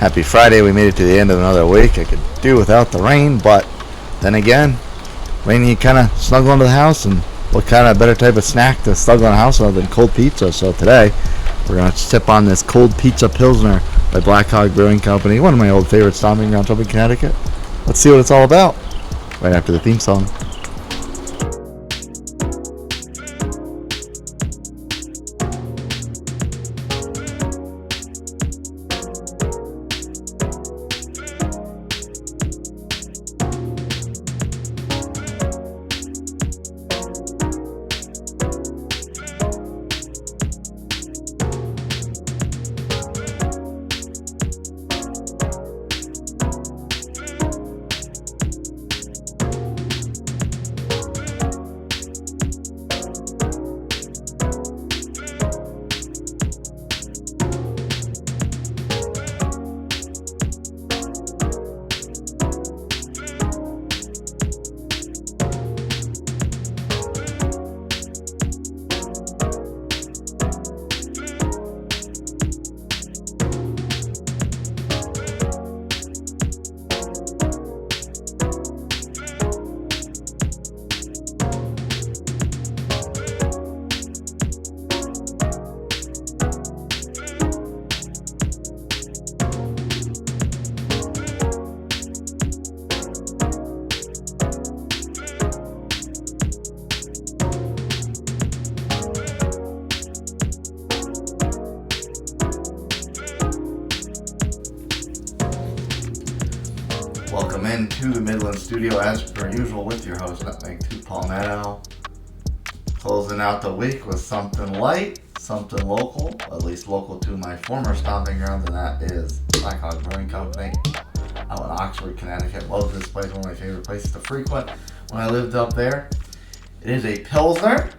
Happy Friday. We made it to the end of another week. I could do without the rain, but then again, rain, you kind of snuggle into the house, and what kind of better type of snack to snuggle in the house other than cold pizza? So today, we're going to sip on this cold pizza Pilsner by Black Hog Brewing Company, one of my old favorite stomping grounds up in Connecticut. Let's see what it's all about right after the theme song. Welcome into the Midland studio as per usual with your host, Nutmeg 2 Palmetto. Closing out the week with something light, something local, at least local to my former stomping grounds, and that is Black Hog Brewing Company out in Oxford, Connecticut. Love this place, one of my favorite places to frequent when I lived up there. It is a Pilsner,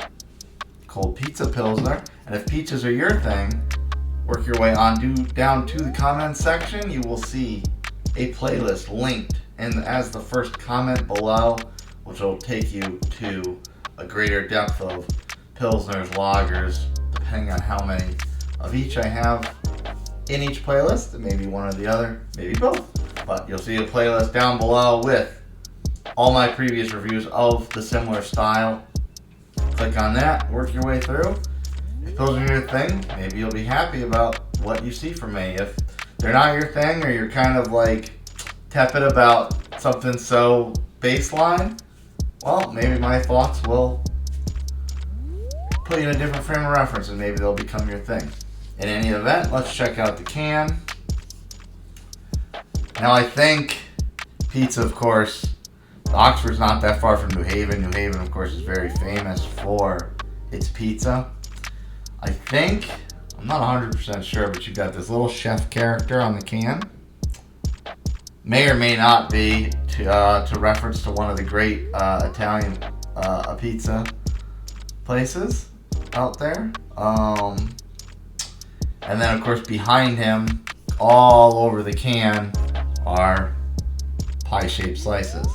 cold pizza Pilsner, and if pizzas are your thing, work your way on down to the comments section. You will see a playlist linked as the first comment below, which will take you to a greater depth of Pilsners, lagers, depending on how many of each I have in each playlist. It may be one or the other, maybe both. But you'll see a playlist down below with all my previous reviews of the similar style. Click on that, work your way through. If Pilsner are your thing, maybe you'll be happy about what you see from me. If they're not your thing, or you're kind of like tepid about something so baseline, well, maybe my thoughts will put you in a different frame of reference and maybe they'll become your thing. In any event, let's check out the can. Now, I think pizza, of course, Oxford's not that far from New Haven. New Haven, of course, is very famous for its pizza. I think, I'm not 100% sure, but you got this little chef character on the can. May or may not be to reference to one of the great Italian pizza places out there. And then, of course, behind him, all over the can, are pie-shaped slices.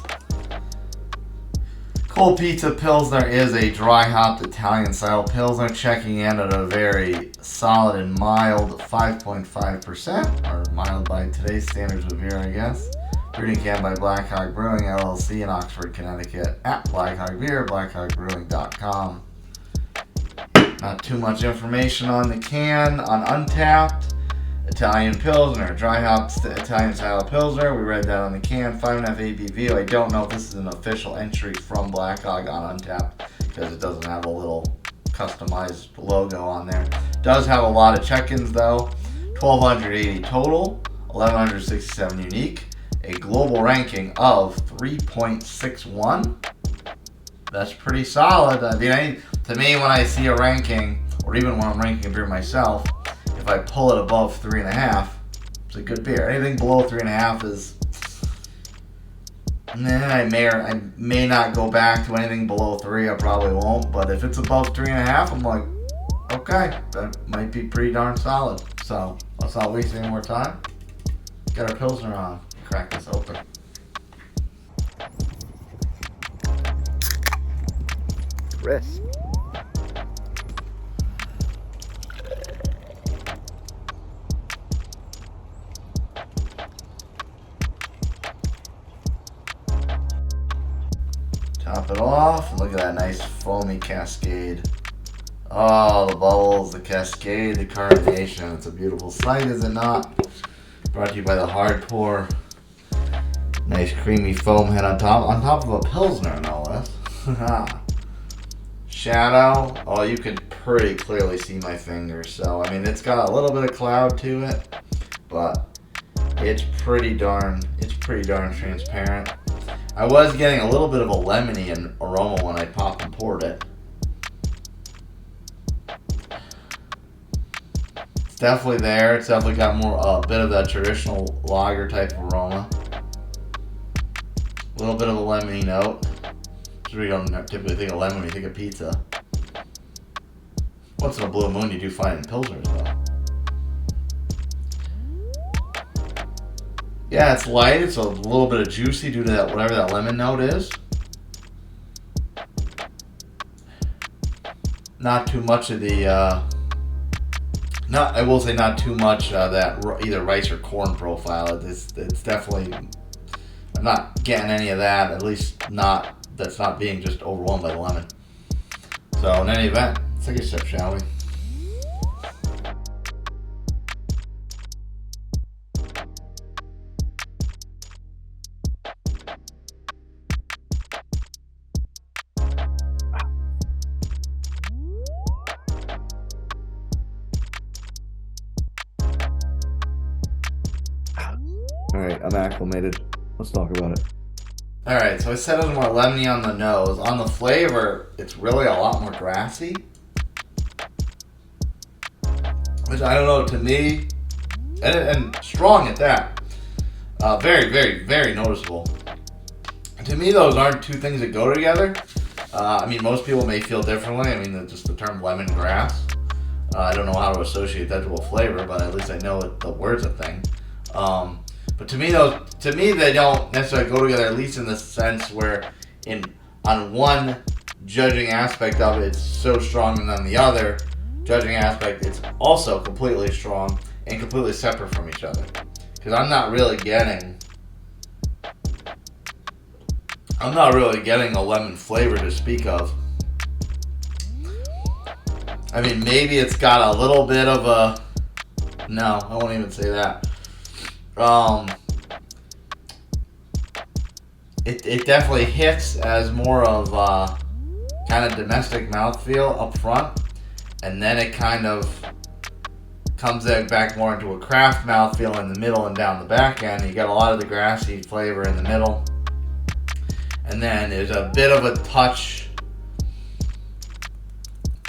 Cold Pizza Pilsner is a dry-hopped Italian-style Pilsner, checking in at a very solid and mild 5.5%, or mild by today's standards of beer, I guess. Brewed and canned by Black Hog Brewing, LLC in Oxford, Connecticut, at Black Hog Beer, blackhogbrewing.com. Not too much information on the can. On Untapped, Italian Pilsner, dry-hopped Italian-style Pilsner. We read that on the can, 5.5 ABV. I don't know if this is an official entry from Black Hog on Untapped because it doesn't have a little customized logo on there. It does have a lot of check-ins though. 1,280 total, 1,167 unique, a global ranking of 3.61. That's pretty solid. I mean, to me, when I see a ranking, or even when I'm ranking a beer myself, if I pull it above 3.5, it's a good beer. Anything below 3.5 is, I may not go back to anything below 3. I probably won't. But if it's above 3.5, I'm like, okay, that might be pretty darn solid. So let's not waste any more time. Get our Pilsner on. Crack this open. Crisp. Top it off, and look at that nice foamy cascade. Oh, the bubbles, the cascade, the carbonation. It's a beautiful sight, is it not? Brought to you by the Hard Pour. Nice creamy foam head on top of a Pilsner, no less. Shadow. Oh, you can pretty clearly see my finger. So, I mean, it's got a little bit of cloud to it, but it's pretty darn transparent. I was getting a little bit of a lemony aroma when I popped and poured it. It's definitely there. It's definitely got a bit of that traditional lager type of aroma. A little bit of a lemony note. We don't typically think of lemon when you think of pizza. Once in a blue moon, you do find it in Pilsners, though. Yeah, it's light. It's a little bit of juicy due to that whatever that lemon note is. Not too much of the. I will say not too much that either rice or corn profile. It's definitely. I'm not getting any of that. At least not. That's not being just overwhelmed by the lemon. So in any event, let's take a sip, shall we? All right, I'm acclimated. Let's talk about it. Alright, so I said it was more lemony on the nose. On the flavor, it's really a lot more grassy. Which, I don't know, to me, and strong at that. Very, very, very noticeable. To me, those aren't two things that go together. I mean, most people may feel differently. I mean, just the term lemongrass. I don't know how to associate that to a flavor, but at least I know the word's a thing. But to me, they don't necessarily go together. At least in the sense where, on one judging aspect of it, it's so strong, and on the other judging aspect, it's also completely strong and completely separate from each other. Because I'm not really getting a lemon flavor to speak of. I mean, maybe it's got a little bit of a. No, I won't even say that. It definitely hits as more of a kind of domestic mouthfeel up front, and then it kind of comes back more into a craft mouthfeel in the middle and down the back end. You got a lot of the grassy flavor in the middle, and then there's a bit of a touch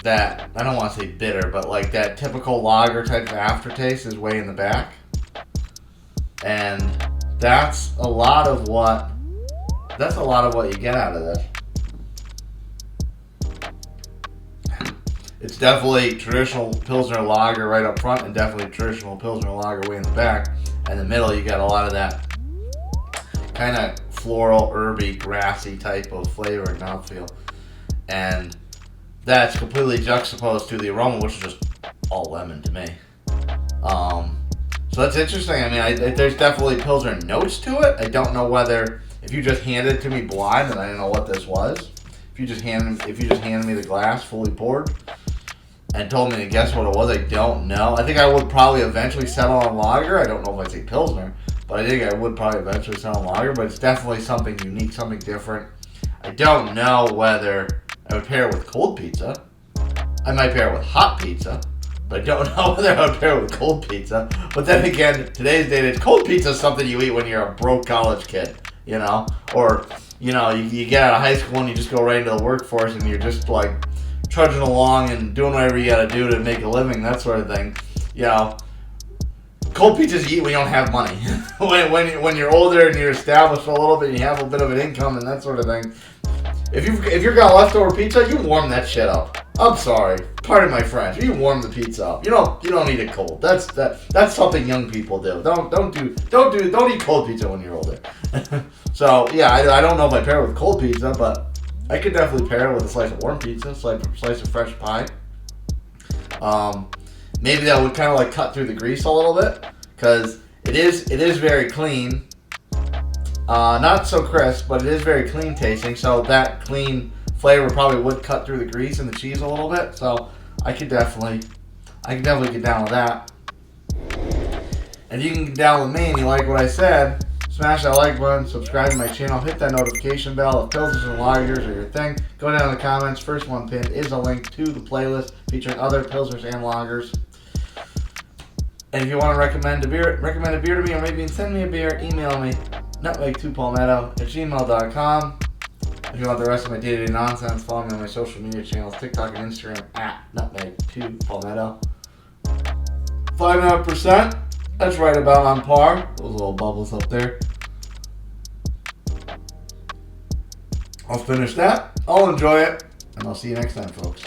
that, I don't want to say bitter, but like that typical lager type of aftertaste is way in the back. And that's a lot of what you get out of this. It's definitely traditional Pilsner lager right up front, and definitely traditional Pilsner lager way in the back. And in the middle, you got a lot of that kind of floral, herby, grassy type of flavor and mouthfeel. And that's completely juxtaposed to the aroma, which is just all lemon to me. So that's interesting. I mean, there's definitely Pilsner notes to it. I don't know whether, if you just handed it to me blind and I didn't know what this was, if you just handed me the glass fully poured and told me to guess what it was, I don't know. I think I would probably eventually settle on lager. I don't know if I'd say Pilsner, but I think I would probably eventually settle on lager. But it's definitely something unique, something different. I don't know whether I would pair it with cold pizza. I might pair it with hot pizza. But I don't know whether I would pair it with cold pizza. But then again, today's date, cold pizza is something you eat when you're a broke college kid, you know? Or, you know, you get out of high school and you just go right into the workforce and you're just like trudging along and doing whatever you gotta do to make a living, that sort of thing. You know, cold pizzas you eat when you don't have money. when you're older and you're established a little bit and you have a bit of an income and that sort of thing. If you've got leftover pizza, you warm that shit up. I'm sorry, pardon my French. You warm the pizza up. You don't eat it cold. That's something young people do. Don't eat cold pizza when you're older. So yeah, I don't know if I pair it with cold pizza, but I could definitely pair it with a slice of warm pizza, slice of fresh pie. Maybe that would kind of like cut through the grease a little bit, because it is very clean. Not so crisp, but it is very clean tasting. So that clean flavor probably would cut through the grease and the cheese a little bit. So I could definitely get down with that. And you can get down with me and you like what I said, smash that like button, subscribe to my channel, hit that notification bell. If Pilsners and Lagers are your thing, go down in the comments. First one pinned is a link to the playlist featuring other Pilsners and Lagers. And if you want to recommend a beer to me, or maybe send me a beer, email me, nutmeg2palmetto@gmail.com. If you want the rest of my day-to-day nonsense, follow me on my social media channels, TikTok and Instagram @nutmeg2palmetto. 5.5%. That's right about on par. Those little bubbles up there. I'll finish that. I'll enjoy it. And I'll see you next time, folks.